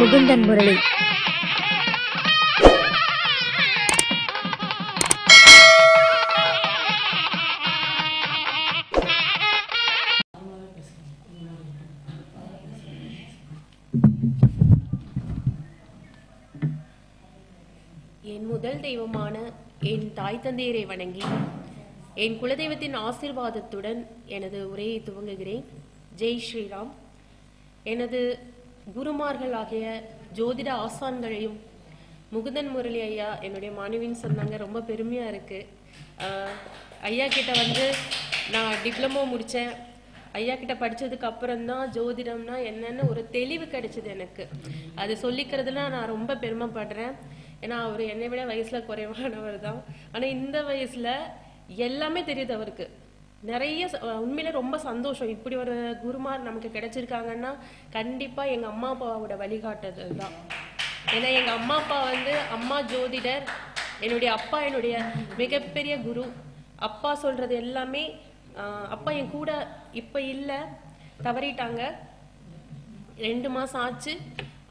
முகுந்தன் முரளி. என் முதல் தெய்வமான என் தாய் தந்தையரை வணங்கி என் குலதெய்வத்தின் ஆசீர்வாதத்துடன் எனது உரையை துவங்குகிறேன். ஜெய் ஸ்ரீராம். எனது குருமார்களாகிய ஜோதிட ஆசான்களையும் முகுந்தன் முரளி ஐயா என்னுடைய மாணவின்னு சொன்னாங்க. ரொம்ப பெருமையா இருக்கு. ஐயா கிட்ட நான் டிப்ளமோ முடித்தேன். ஐயா கிட்ட படித்ததுக்கு அப்புறம்தான் ஜோதிடம்னா என்னன்னு ஒரு தெளிவு கிடைச்சது எனக்கு. அது சொல்லிக்கிறதுல நான் ரொம்ப பெருமைப்படுறேன். ஏன்னா அவர் என்னை விட வயசுல குறைவானவர் தான். ஆனால் இந்த வயசுல எல்லாமே தெரியுது அவருக்கு. நிறைய உண்மையில ரொம்ப சந்தோஷம். இப்படி ஒரு குருமார் நமக்கு கிடைச்சிருக்காங்கன்னா கண்டிப்பா எங்க அம்மா அப்பாவோட வழிகாட்டுதல் தான். ஏன்னா எங்க அம்மா அப்பா அம்மா ஜோதிடர், என்னுடைய அப்பா என்னுடைய மிகப்பெரிய குரு. அப்பா சொல்றது எல்லாமே அப்பா என் கூட இப்ப இல்ல, தவறிட்டாங்க. 2 மாசம் ஆச்சு.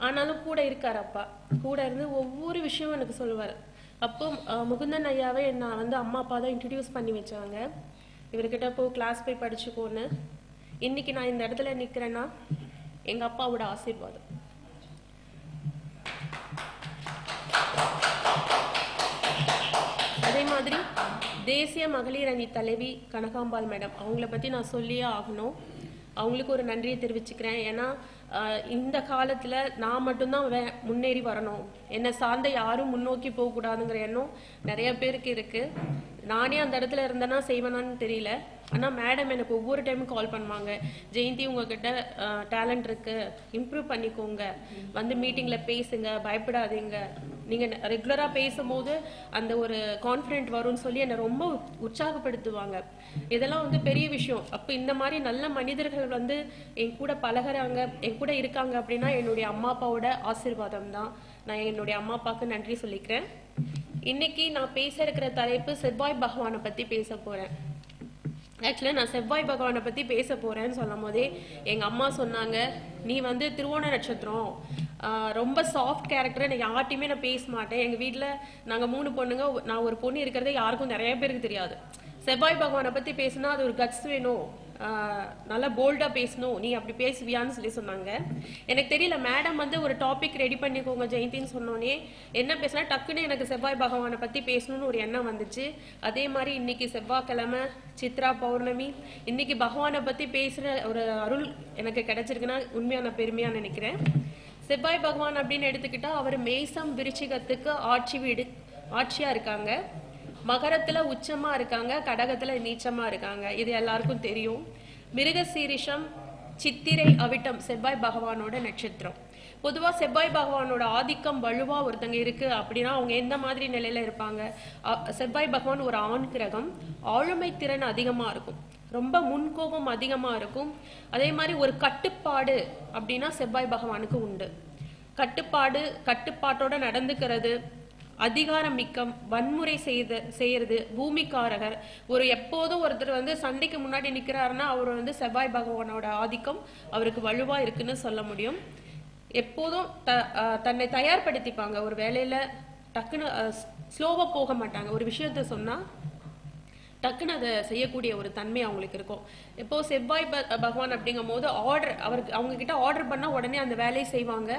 ஆனாலும் கூட இருக்காரு. அப்பா கூட இருந்து ஒவ்வொரு விஷயமும் எனக்கு சொல்லுவார். அப்போ முகுந்தன் ஐயாவை நான் அம்மா அப்பா தான் இன்ட்ரடியூஸ் பண்ணி வச்சாங்க. இவர்கிட்ட கிளாஸ் போய் படிச்சுக்கோன்னு. இன்னைக்கு நான் இந்த இடத்துல நிக்கிறேன்னா எங்க அப்பாவோட ஆசீர்வாதம். அதே மாதிரி தேசிய மகளிர் அணி தலைவி கனகாம்பாள் மேடம், அவங்கள பத்தி நான் சொல்லியே ஆகணும். அவங்களுக்கு ஒரு நன்றியை தெரிவிச்சுக்கிறேன். ஏன்னா இந்த காலத்துல நான் மட்டும்தான் முன்னேறி வரணும், என்னை சார்ந்த யாரும் முன்னோக்கி போக கூடாதுங்கிற எண்ணம் நிறைய பேருக்கு இருக்கு. நானே அந்த இடத்துல இருந்தேன்னா செய்வேனான்னு தெரியல. ஆனா மேடம் எனக்கு ஒவ்வொரு டைமும் கால் பண்ணுவாங்க. ஜெயந்தி, உங்ககிட்ட டேலண்ட் இருக்கு, இம்ப்ரூவ் பண்ணிக்கோங்க, மீட்டிங்ல பேசுங்க, பயப்படாதீங்க, நீங்க ரெகுலரா பேசும்போது அந்த ஒரு கான்ஃபிடென்ட் வரும்னு சொல்லி என்னை ரொம்ப உற்சாகப்படுத்துவாங்க. இதெல்லாம் பெரிய விஷயம். அப்ப இந்த மாதிரி நல்ல மனிதர்கள் என் கூட பழகுறாங்க, என் கூட இருக்காங்க அப்படின்னா என்னுடைய அம்மா அப்பாவோட ஆசீர்வாதம் தான். நான் என்னுடைய அம்மா அப்பாவுக்கு நன்றி சொல்லிக்கிறேன். இன்னைக்கு நான் பேச இருக்கிற தலைப்பு செவ்வாய் பகவானை பத்தி பேச போறேன். ஆக்சுவலா நான் செவ்வாய் பகவானை பத்தி பேச போறேன்னு சொல்லும் போதே எங்க அம்மா சொன்னாங்க, நீ திருவோண நட்சத்திரம், ரொம்ப சாஃப்ட் கேரக்டர், நான் யார்ட்டையுமே நான் பேச மாட்டேன். எங்க வீட்டுல நாங்க 3 பொண்ணுங்க, நான் ஒரு பொண்ணு இருக்கிறதே யாருக்கும் நிறைய பேருக்கு தெரியாது. செவ்வாய் பகவானை பத்தி பேசினா அது ஒரு கட்ஸ் வேணும், நல்லா போல்டா பேசணும், நீ அப்படி பேசுவியான்னு சொல்லி சொன்னாங்க. எனக்கு தெரியல, மேடம் ஒரு டாபிக் ரெடி பண்ணிக்கோங்க ஜெயந்தின்னு சொன்னோன்னே என்ன பேசினா டக்குன்னு எனக்கு செவ்வாய் பகவானை பத்தி பேசணும்னு ஒரு எண்ணம் வந்துச்சு. அதே மாதிரி இன்னைக்கு செவ்வாய்க்கிழமை, சித்ரா பௌர்ணமி, இன்னைக்கு பகவானை பத்தி பேசுற ஒரு அருள் எனக்கு கிடைச்சிருக்குன்னா உண்மையான பெருமையா நினைக்கிறேன். செவ்வாய் பகவான் அப்படின்னு எடுத்துக்கிட்டா அவர் மேசம் விருச்சிகத்துக்கு ஆட்சியா இருக்காங்க, மகரத்துல உச்சமா இருக்காங்க, கடகத்துல நீச்சமா இருக்காங்க. இது எல்லாருக்கும் தெரியும். மிருகசீரிஷம், சித்திரை, அவிட்டம் செவ்வாய் பகவானோட நட்சத்திரம். பொதுவா செவ்வாய் பகவானோட ஆதிக்கம் வலுவா ஒருத்தங்க இருக்கு அப்படின்னா அவங்க எந்த மாதிரி நிலையில இருப்பாங்க? செவ்வாய் பகவான் ஒரு ஆண் கிரகம், ஆளுமை திறன் அதிகமா இருக்கும், ரொம்ப முன்கோபம் அதிகமா இருக்கும். அதே மாதிரி ஒரு கட்டுப்பாடு அப்படின்னா செவ்வாய் பகவானுக்கு உண்டு. கட்டுப்பாட்டோட நடந்துக்கிறது, அதிகாரம் மிக்கம், வன்முறை செய்யறது, பூமிக்காரகர். எப்போதும் ஒருத்தர் சண்டைக்கு முன்னாடி நிக்கிறாருன்னா அவர் செவ்வாய் பகவானோட ஆதிக்கம் அவருக்கு வலுவா இருக்குன்னு சொல்ல முடியும். எப்போதும் தன்னை தயார்படுத்திப்பாங்க. ஒரு வேலையில டக்குன்னு ஸ்லோவா போக மாட்டாங்க. ஒரு விஷயத்த சொன்னா டக்குன்னு அதை செய்யக்கூடிய ஒரு தன்மை அவங்களுக்கு இருக்கும். இப்போ செவ்வாய் பகவான் அப்படிங்கும் போது அவங்க கிட்ட ஆர்டர் பண்ணா உடனே அந்த வேலையை செய்வாங்க.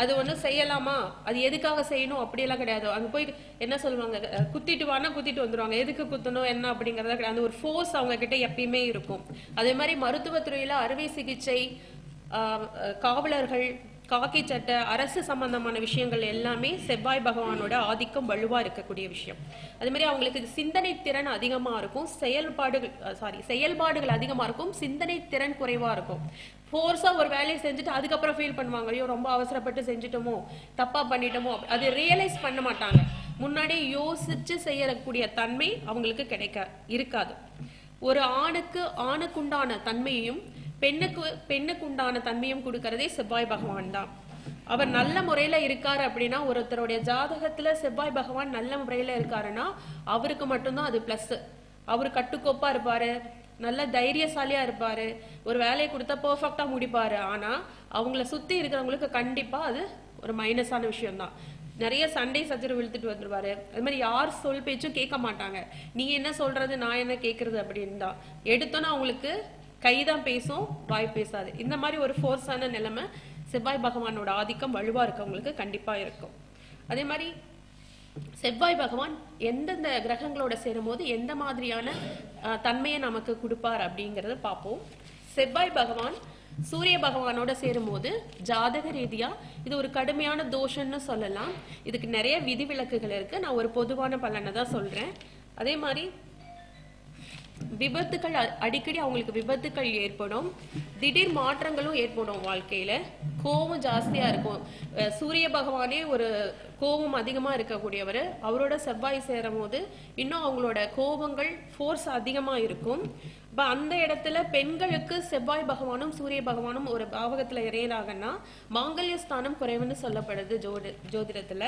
அது செய்யலாமா, அது எதுக்காக செய்யணும் அப்படியெல்லாம் கிடையாது. அங்க போய் என்ன சொல்லுவாங்க, குத்திட்டு வானா குத்திட்டு வந்துருவாங்க. எதுக்கு குத்தணும் என்ன அப்படிங்கறத கிடையாது. அந்த ஒரு ஃபோர்ஸ் அவங்க கிட்ட எப்பயுமே இருக்கும். அதே மாதிரி மருத்துவத்துறையில அறுவை சிகிச்சை, காவலர்கள், காக்கி சட்டை, அரசு சம்பந்தமான விஷயங்கள் எல்லாமே செவ்வாய் பகவானோட ஆதிக்கம் வலுவா இருக்கக்கூடிய விஷயம். அதே மாதிரி அவங்களுக்கு சிந்தனை திறன் அதிகமா இருக்கும், செயல்பாடுகள் அதிகமா இருக்கும், சிந்தனை திறன் குறைவா இருக்கும். ஃபோர்ஸா ஒரு வேலையை செஞ்சுட்டு அதுக்கப்புறம் ஃபீல் பண்ணுவாங்க, ஐயோ ரொம்ப அவசரப்பட்டு செஞ்சுட்டோமோ, தப்பா பண்ணிட்டோமோ. அது ரியலைஸ் பண்ண மாட்டாங்க. முன்னாடி யோசிச்சு செய்யக்கூடிய தன்மை அவங்களுக்கு இருக்காது. ஒரு ஆணுக்குண்டான தன்மையையும் பெண்ணுக்குண்டான தன்மையும் கொடுக்கறதே செவ்வாய் பகவான் தான். அவர் நல்ல முறையில இருக்காரு அப்படின்னா, ஒருத்தருடைய ஜாதகத்துல செவ்வாய் பகவான் நல்ல முறையில இருக்காருன்னா அவருக்கு மட்டும்தான் அது பிளஸ். அவரு கட்டுக்கோப்பா இருப்பாரு, நல்ல தைரியசாலியா இருப்பாரு, ஒரு வேலையை கொடுத்தா பெர்ஃபெக்டா முடிப்பாரு. ஆனா அவங்கள சுத்தி இருக்கிறவங்களுக்கு கண்டிப்பா அது ஒரு மைனஸான விஷயம் தான். நிறைய சண்டை சச்சரவு இழுத்துட்டு வந்துருவாரு. அது மாதிரி யார் சொல் பேச்சும் கேட்க மாட்டாங்க. நீ என்ன சொல்றது நான் என்ன கேட்கறது அப்படின்னு தான் எடுத்தோன்னா அவங்களுக்கு கைதான் பேசும், வாய் பேசாது. இந்த மாதிரி ஒரு ஃபோர்ஸான நிலைமை செவ்வாய் பகவானோட ஆதிக்கம் வலுவா இருக்கவங்களுக்கு கண்டிப்பா இருக்கும். அதே மாதிரி செவ்வாய் பகவான் எந்தெந்த கிரகங்களோட சேரும் போது எந்த மாதிரியான தன்மையை நமக்கு கொடுப்பார் அப்படிங்கறத பார்ப்போம். செவ்வாய் பகவான் சூரிய பகவானோட சேரும்போது ஜாதக ரீதியா இது ஒரு கடுமையான தோஷம்னு சொல்லலாம். இதுக்கு நிறைய விதிவிலக்குகள் இருக்கு. நான் ஒரு பொதுவான பலனை தான் சொல்றேன். அதே மாதிரி விபத்துக்கள் அடிக்கடி அவங்களுக்கு விபத்துக்கள் ஏற்படும், திடீர் மாற்றங்களும் ஏற்படும் வாழ்க்கையில. கோபம் ஜாஸ்தியா இருக்கும். சூரிய பகவானே ஒரு கோபம் அதிகமா இருக்கக்கூடியவர். அவரோட செவ்வாய் சேரும் போது இன்னும் அவங்களோட கோபங்கள் ஃபோர்ஸ் அதிகமா இருக்கும். இப்ப அந்த இடத்துல பெண்களுக்கு செவ்வாய் பகவானும் சூரிய பகவானும் ஒரு பாவகத்துல இறையறாங்கன்னா மாங்கல்ய ஸ்தானம் குறைவுன்னு சொல்லப்படுது ஜோதிடத்துல.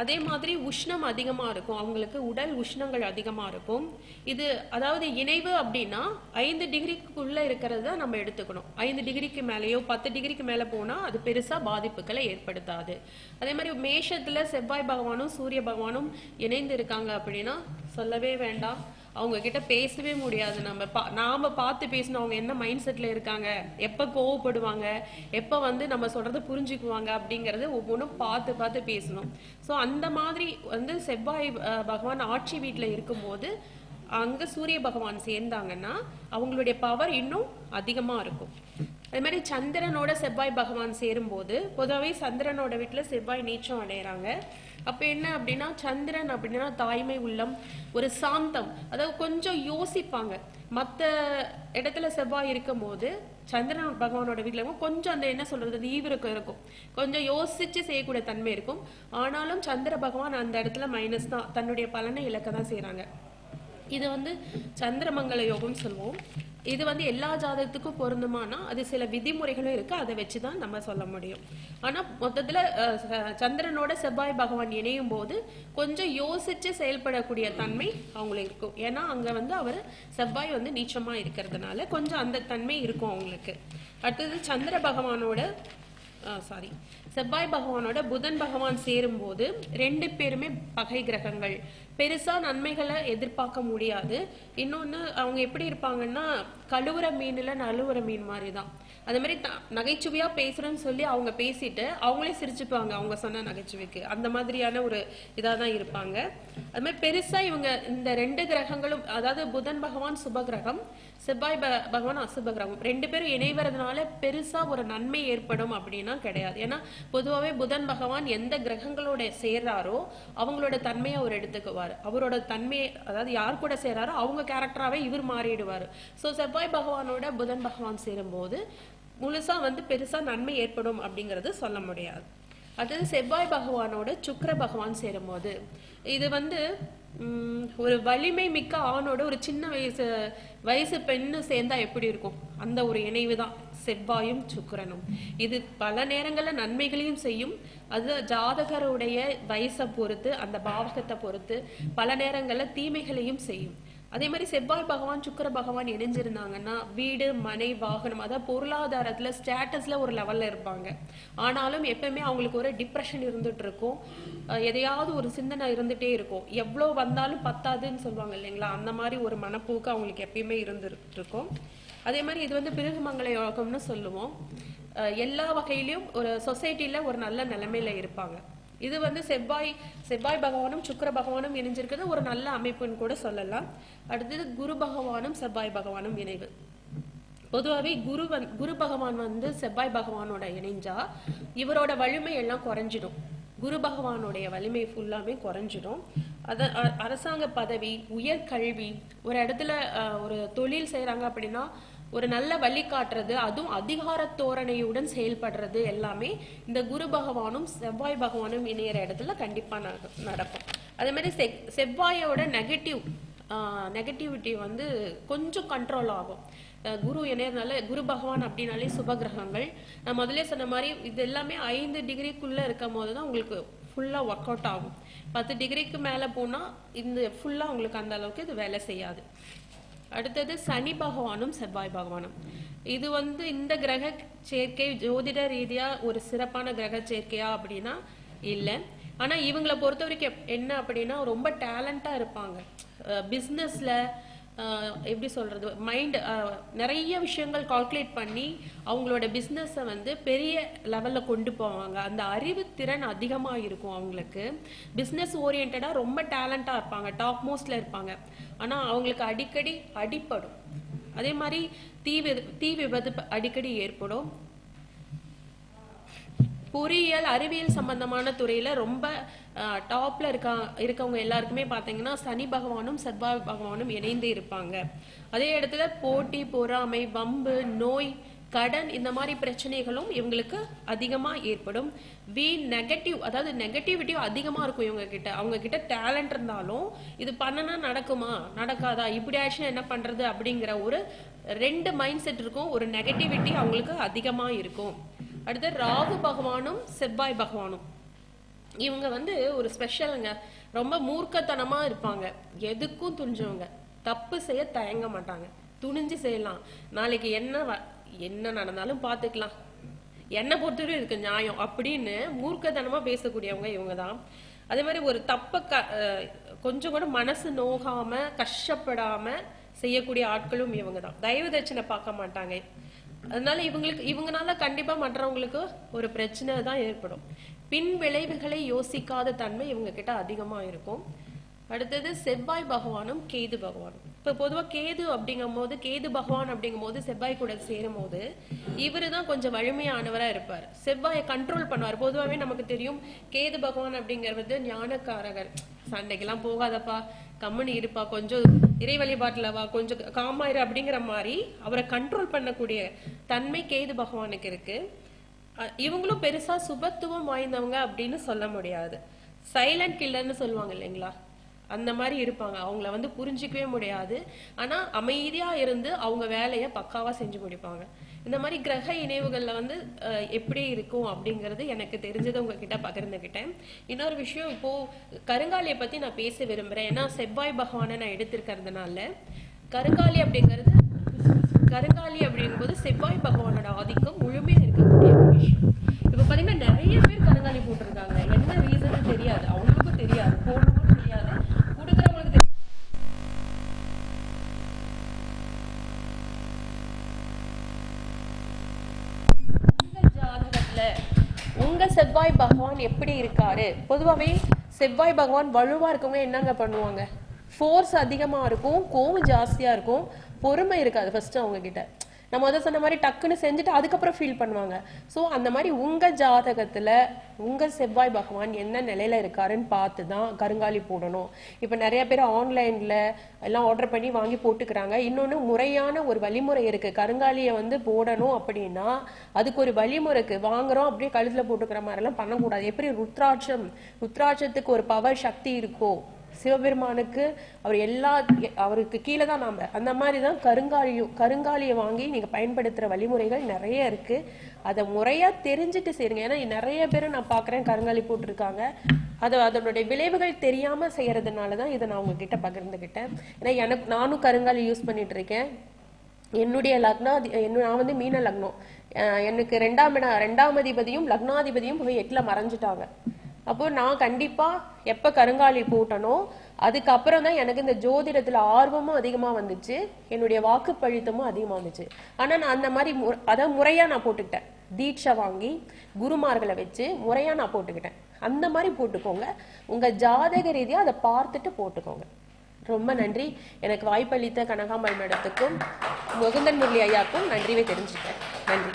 அதே மாதிரி உஷ்ணம் அதிகமா இருக்கும், அவங்களுக்கு உடல் உஷ்ணங்கள் அதிகமா இருக்கும். இது அதாவது இணைவு அப்படின்னா 5 டிகிரிக்குள்ள இருக்கிறத நம்ம எடுத்துக்கணும். 5 டிகிரிக்கு மேலேயோ 10 டிகிரிக்கு மேல போனா அது பெருசா பாதிப்புகளை ஏற்படுத்தாது. அதே மாதிரி மேஷத்துல செவ்வாய் பகவானும் சூரிய பகவானும் இணைந்து இருக்காங்க அப்படின்னா சொல்லவே வேண்டாம். அவங்க கிட்ட பேசவே முடியாது. நாம பார்த்து பேசணும் அவங்க என்ன மைண்ட் செட்ல இருக்காங்க, எப்ப கோவப்படுவாங்க, எப்ப வந்து நம்ம சொல்றதை புரிஞ்சுக்குவாங்க அப்படிங்கறது ஒவ்வொன்றும் பார்த்து பார்த்து பேசணும். ஸோ அந்த மாதிரி வந்து செவ்வாய் பகவான் ஆட்சி வீட்டுல இருக்கும்போது அங்க சூரிய பகவான் சேர்ந்தாங்கன்னா அவங்களுடைய பவர் இன்னும் அதிகமா இருக்கும். அதே மாதிரி சந்திரனோட செவ்வாய் பகவான் சேரும்போது பொதுவாகவே சந்திரனோட வீட்டுல செவ்வாய் நீச்சம் அடைகிறாங்க. அப்ப என்ன அப்படின்னா சந்திரன் அப்படின்னா தாய்மை உள்ளம், ஒரு சாந்தம், அதாவது கொஞ்சம் யோசிப்பாங்க. மற்ற இடத்துல செவ்வாய் இருக்கும் போது சந்திரன் பகவானோட வீட்டுல கொஞ்சம் அந்த என்ன சொல்றது ஈவிரக்கம் இருக்கும், கொஞ்சம் யோசிச்சு செய்யக்கூடிய தன்மை இருக்கும். ஆனாலும் சந்திர பகவான் அந்த இடத்துல மைனஸ் தான், தன்னுடைய பலனை இழக்க தான் செய்யறாங்க. இது வந்து சந்திரமங்கல யோகம் சொல்லுவோம். இது வந்து எல்லா ஜாதகத்துக்கும் பொருந்துமானா அது சில விதிமுறைகளும் இருக்கு, அதை வச்சுதான் நம்ம சொல்ல முடியும். ஆனா மொத்தத்துல சந்திரனோட செவ்வாய் பகவான் இணையும் போது கொஞ்சம் யோசிச்சு செயல்படக்கூடிய தன்மை அவங்களுக்கு இருக்கும். ஏன்னா அங்க வந்து அவர் செவ்வாய் வந்து நீச்சமா இருக்கிறதுனால கொஞ்சம் அந்த தன்மை இருக்கும் அவங்களுக்கு. அடுத்தது சந்திர பகவானோட செவ்வாய் பகவானோட புதன் பகவான் சேரும் போது 2 பேருமே பகை கிரகங்கள், பெருசா நன்மைகளை எதிர்பார்க்க முடியாது. இன்னொன்னு அவங்க எப்படி இருப்பாங்கன்னா கழுவுற மீன்ல நழுவுற மீன் மாதிரிதான். அதே மாதிரி நகைச்சுவையா பேசுறேன்னு சொல்லி அவங்க பேசிட்டு அவங்களே சிரிச்சுப்பாங்க அவங்க சொன்ன நகைச்சுவைக்கு. அந்த மாதிரியான ஒரு இதாதான் இருப்பாங்க. அது மாதிரி பெருசா இவங்க இந்த 2 கிரகங்களும், அதாவது புதன் பகவான் சுப கிரகம், செவ்வாய் பகவான் அசுப கிரகம், 2 பேரும் இணைவதனால பெருசா ஒரு நன்மை ஏற்படும் அப்படின்னா கிடையாது. ஏன்னா பொதுவாகவே புதன் பகவான் எந்த கிரகங்களோட சேர்றாரோ அவங்களோட தன்மையை அவர் எடுத்துக்குவார். அவரோட தன்மையை, அதாவது யார் கூட சேர்றாரோ அவங்க கேரக்டராவே இவர் மாறிடுவார். சோ செவ்வாய் பகவானோட புதன் பகவான் சேரும் போது முழுசா வந்து பெருசா நன்மை ஏற்படும் அப்படிங்கறது சொல்ல முடியாது. அடுத்தது செவ்வாய் பகவானோட சுக்கிர பகவான் சேரும் போது இது வந்து ஒரு வலிமை மிக்க ஆணோட ஒரு சின்ன வயசு பெண்ணு சேர்ந்தா எப்படி இருக்கும், அந்த ஒரு இணைவு தான் செவ்வாயும் சுக்கிரனும். இது பல நேரங்கள்ல நன்மைகளையும் செய்யும். அது ஜாதகருடைய வயசை பொறுத்து, அந்த பாவகத்தை பொறுத்து பல நேரங்கள்ல தீமைகளையும் செய்யும். அதே மாதிரி செவ்வாய் பகவான் சுக்கிர பகவான் இணைஞ்சிருந்தாங்கன்னா வீடு மனை வாகனம், அதாவது பொருளாதாரத்துல ஸ்டேட்டஸ்ல ஒரு லெவல்ல இருப்பாங்க. ஆனாலும் எப்பவுமே அவங்களுக்கு ஒரு டிப்ரெஷன் இருந்துட்டு இருக்கும், எதையாவது ஒரு சிந்தனை இருந்துட்டே இருக்கும். எவ்வளவு வந்தாலும் பத்தாதுன்னு சொல்லுவாங்க இல்லைங்களா, அந்த மாதிரி ஒரு மனப்போக்கு அவங்களுக்கு எப்பயுமே இருந்துட்டு இருக்கும். அதே மாதிரி இது வந்து பிருகுமங்கல யோகம்னு சொல்லுவோம். எல்லா வகையிலும் ஒரு சொசைட்டில ஒரு நல்ல நிலைமையில இருப்பாங்க. இது வந்து செவ்வாய் பகவானும் சுக்கிர பகவானும் இணைஞ்சிருக்கிறது ஒரு நல்ல அமைப்புன்னு கூட சொல்லலாம். அடுத்தது குரு பகவானும் செவ்வாய் பகவானும் இணைவு. பொதுவாகவே குரு பகவான் வந்து செவ்வாய் பகவானோட இணைஞ்சா இவரோட வலிமை எல்லாம் குறைஞ்சிடும். குரு பகவானுடைய வலிமை ஃபுல்லாமே குறைஞ்சிடும். அரசாங்க பதவி, உயர்கல்வி, ஒரு இடத்துல ஒரு தொழில் செய்யறாங்க அப்படின்னா ஒரு நல்ல வழி காட்டுறது, அதுவும் அதிகார தோரணையுடன் செயல்படுறது எல்லாமே இந்த குரு பகவானும் செவ்வாய் பகவானும் இணையிற இடத்துல கண்டிப்பா நடக்கும். அதே மாதிரி செவ்வாயோட நெகட்டிவிட்டி வந்து கொஞ்சம் கண்ட்ரோல் ஆகும். குரு இணையறதுனால, குரு பகவான் அப்படின்னாலே சுபகிரகங்கள். நான் முதல்ல சொன்ன மாதிரி இது எல்லாமே 5 டிகிரிக்குள்ள இருக்கும் போதுதான் உங்களுக்கு ஃபுல்லா ஒர்க் அவுட் ஆகும். 10 டிகிரிக்கு மேல போனா இந்த ஃபுல்லா உங்களுக்கு அந்த அளவுக்கு இது வேலை செய்யாது. அடுத்தது சனி பகவானும் செவ்வாய் பகவானும். இது வந்து இந்த கிரக சேர்க்கை ஜோதிட ரீதியா ஒரு சிறப்பான கிரக சேர்க்கையா அப்படின்னா இல்லை. ஆனா இவங்களை பொறுத்த வரைக்கும் என்ன அப்படின்னா ரொம்ப டேலண்டா இருப்பாங்க. பிஸ்னஸ்ல எப்படி சொல்றது, மைண்ட் நிறைய விஷயங்கள் கால்குலேட் பண்ணி அவங்களோட பிஸ்னஸை வந்து பெரிய லெவல்ல கொண்டு போவாங்க. அந்த அறிவு திறன் அதிகமா இருக்கும் அவங்களுக்கு. பிஸ்னஸ் ஓரியன்டா ரொம்ப டேலண்டா இருப்பாங்க, டாப் மோஸ்ட்ல இருப்பாங்க. ஆனா அவங்களுக்கு அடிக்கடி அடிப்படும். அதே மாதிரி தீ விபத்து அடிக்கடி ஏற்படும். பொறியியல் அறிவியல் சம்பந்தமான துறையில ரொம்ப டாப்ல இருக்கவங்க எல்லாருக்குமே பாத்தீங்கன்னா சனி பகவானும் செவ்வாய் பகவானும் இணைந்து இருப்பாங்க. அதே இடத்துல போட்டி, பொறாமை, வம்பு, நோய், கடன் இந்த மாதிரி பிரச்சனைகளும் இவங்களுக்கு அதிகமா ஏற்படும். நெகட்டிவ், அதாவது நெகட்டிவிட்டியும் அதிகமா இருக்கும் இவங்க கிட்ட. அவங்க கிட்ட டேலண்ட் இருந்தாலும் இது பண்ணனா நடக்குமா நடக்காதா, இப்படி ஆச்சுன்னா என்ன பண்றது அப்படிங்கிற ஒரு 2 மைண்ட் செட் இருக்கும். ஒரு நெகட்டிவிட்டி அவங்களுக்கு அதிகமா இருக்கும். அடுத்து ராகு பகவானும் செவ்வாய் பகவானும் இவங்க வந்து ஒரு ஸ்பெஷலுங்க. ரொம்ப மூர்க்கத்தனமா இருப்பாங்க, எதுக்கும் துணிஞ்சவங்க, தப்பு செய்ய தயங்க மாட்டாங்க, துணிஞ்சு செய்யலாம், நாளைக்கு என்ன நடந்தாலும் பாத்துக்கலாம், என்ன பொறுத்தவரை இருக்கு நியாயம் அப்படின்னு மூர்க்கத்தனமா பேசக்கூடியவங்க இவங்க தான். அதே மாதிரி ஒரு தப்ப கொஞ்சம் கூட மனசு நோகாம கஷ்டப்படாம செய்யக்கூடிய ஆட்களும் இவங்க தான். தயவு தட்சணை பார்க்க மாட்டாங்க. அதனால இவங்கனால கண்டிப்பா மற்றவங்களுக்கு ஒரு பிரச்சனை தான் ஏற்படும். பின் விளைவுகளை யோசிக்காத தன்மை இவங்க கிட்ட அதிகமா இருக்கும். அடுத்தது செவ்வாய் பகவானும் கேது பகவானும். இப்ப பொதுவா கேது பகவான் அப்படிங்கும் போது செவ்வாய் கூட சேரும் போது இவரு தான் கொஞ்சம் வலிமையானவரா இருப்பார். செவ்வாயை கண்ட்ரோல் பண்ணுவார். பொதுவாகவே நமக்கு தெரியும் கேது பகவான் அப்படிங்கிறது ஞானக்காரகர். சண்டைக்கெல்லாம் போகாதப்பா, கம்முனு இருப்பா, கொஞ்சம் இறை வழிபாட்டுல வா, கொஞ்சம் காமாயிரு அப்படிங்கிற மாதிரி அவரை கண்ட்ரோல் பண்ணக்கூடிய தன்மை கேது பகவானுக்கு இருக்கு. இவங்களும் பெருசா சுபத்துவம் வாய்ந்தவங்க அப்படின்னு சொல்ல முடியாது. சைலண்ட் கில்லர்னு சொல்லுவாங்க இல்லைங்களா, அந்த மாதிரி இருப்பாங்க. அவங்கள வந்து புரிஞ்சிக்கவே முடியாது. ஆனா அமைதியா இருந்து அவங்க வேலையை பக்காவா செஞ்சு முடிப்பாங்க. இந்த மாதிரி கிரக இணைவுகள்ல வந்து எப்படி இருக்கும் அப்படிங்கிறது எனக்கு தெரிஞ்சதை உங்ககிட்ட பகிர்ந்துகிட்டேன். இன்னொரு விஷயம், இப்போ கருங்காலியை பத்தி நான் பேச விரும்புறேன். ஏன்னா செவ்வாய் பகவானை நான் எடுத்திருக்கிறதுனால கருங்காலி அப்படிங்கும்போது செவ்வாய் பகவானோட ஆதிக்கம் முழுமையா இருக்கக்கூடிய ஒரு விஷயம். இப்ப பாத்தீங்கன்னா நிறைய பேர் கருங்காலி போட்டிருக்காங்க. என்ன ரீசன் தெரியாது, அவங்களுக்கும் தெரியாது, போடணும்னு தெரியாது, கொடுக்குறவங்களுக்கு தெரியாது. உங்க ஜாதகத்துல உங்க செவ்வாய் பகவான் எப்படி இருக்காரு? பொதுவாவே செவ்வாய் பகவான் வலுவா இருக்கவங்க என்னங்க பண்ணுவாங்க? ஃபோர்ஸ் அதிகமா இருக்கும், கோவம் ஜாஸ்தியா இருக்கும், பொறுமை இருக்காது ஃபர்ஸ்ட் அவங்க கிட்ட. நம்ம அதை சொன்ன மாதிரி டக்குன்னு செஞ்சுட்டு அதுக்கப்புறம் ஃபீல் பண்ணுவாங்க. ஸோ அந்த மாதிரி உங்க ஜாதகத்துல உங்க செவ்வாய் பகவான் என்ன நிலையில இருக்காருன்னு பார்த்து தான் கருங்காலி போடணும். இப்ப நிறைய பேர் ஆன்லைன்ல எல்லாம் ஆர்டர் பண்ணி வாங்கி போட்டுக்கிறாங்க. இன்னொன்னு முறையான ஒரு வழிமுறை இருக்கு. கருங்காலியை வந்து போடணும் அப்படின்னா அதுக்கு ஒரு வழிமுறை இருக்கு. வாங்குறோம் அப்படியே கழுத்துல போட்டுக்கிற மாதிரி எல்லாம் பண்ணக்கூடாது. எப்படி ருத்ராட்சத்துக்கு ஒரு பவர் சக்தி இருக்கோ, சிவபெருமானுக்கு அவருக்கு கீழே தான் நாம, அந்த மாதிரிதான் கருங்காலியை வாங்கி நீங்க பயன்படுத்துற வழிமுறைகள் நிறைய இருக்கு. அதை முறையா தெரிஞ்சுட்டு செய்யுங்க. ஏன்னா நிறைய பேரும் நான் பாக்குறேன் கருங்காலி போட்டிருக்காங்க, அதனுடைய விளைவுகள் தெரியாம செய்யறதுனாலதான் இதை நான் உங்ககிட்ட பகிர்ந்துகிட்டேன். ஏன்னா நானும் கருங்காலி யூஸ் பண்ணிட்டு இருக்கேன். என்னுடைய நான் வந்து மீன லக்னம். எனக்கு 2ஆம் அதிபதியும் லக்னாதிபதியும் போய் 8ல மறைஞ்சிட்டாங்க. அப்போ நான் கண்டிப்பா எப்ப கருங்காலி போட்டனோ அதுக்கப்புறம் தான் எனக்கு இந்த ஜோதிடத்துல ஆர்வமும் அதிகமா வந்துச்சு, என்னுடைய வாக்கு பழித்தமும் அதிகமா வந்துச்சு. ஆனா நான் அந்த மாதிரி அதாவது முறையா நான் போட்டுக்கிட்டேன். தீட்சை வாங்கி குருமார்களை வச்சு முறையா நான் போட்டுக்கிட்டேன். அந்த மாதிரி போட்டுக்கோங்க. உங்க ஜாதக ரீதியா அதை பார்த்துட்டு போட்டுக்கோங்க. ரொம்ப நன்றி. எனக்கு வாய்ப்பளித்த கனகாம்பாள் மேடத்துக்கும் முகுந்தன் முரளி ஐயாக்கும் நன்றியை தெரிஞ்சுட்டேன். நன்றி.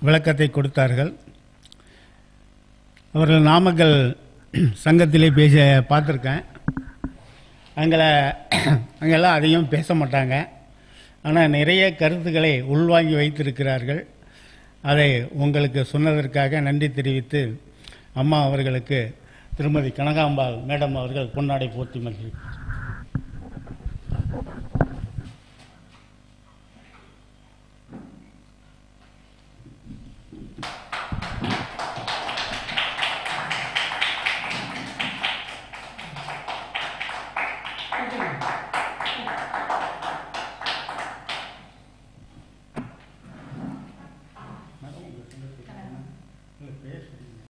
விளக்கத்தை கொடுத்தார்கள். அவர்கள் நாமக்கல் சங்கத்திலே பார்த்துருக்கேன். அங்கெல்லாம் அதிகம் பேச மாட்டாங்க. ஆனால் நிறைய கருத்துக்களை உள்வாங்கி வைத்திருக்கிறார்கள். அதை உங்களுக்கு சொன்னதற்காக நன்றி தெரிவித்து அம்மா அவர்களுக்கு திருமதி கனகாம்பாள் மேடம் அவர்கள் பொன்னாடை போர்த்தி மகிழ்ச்சி. ஓகே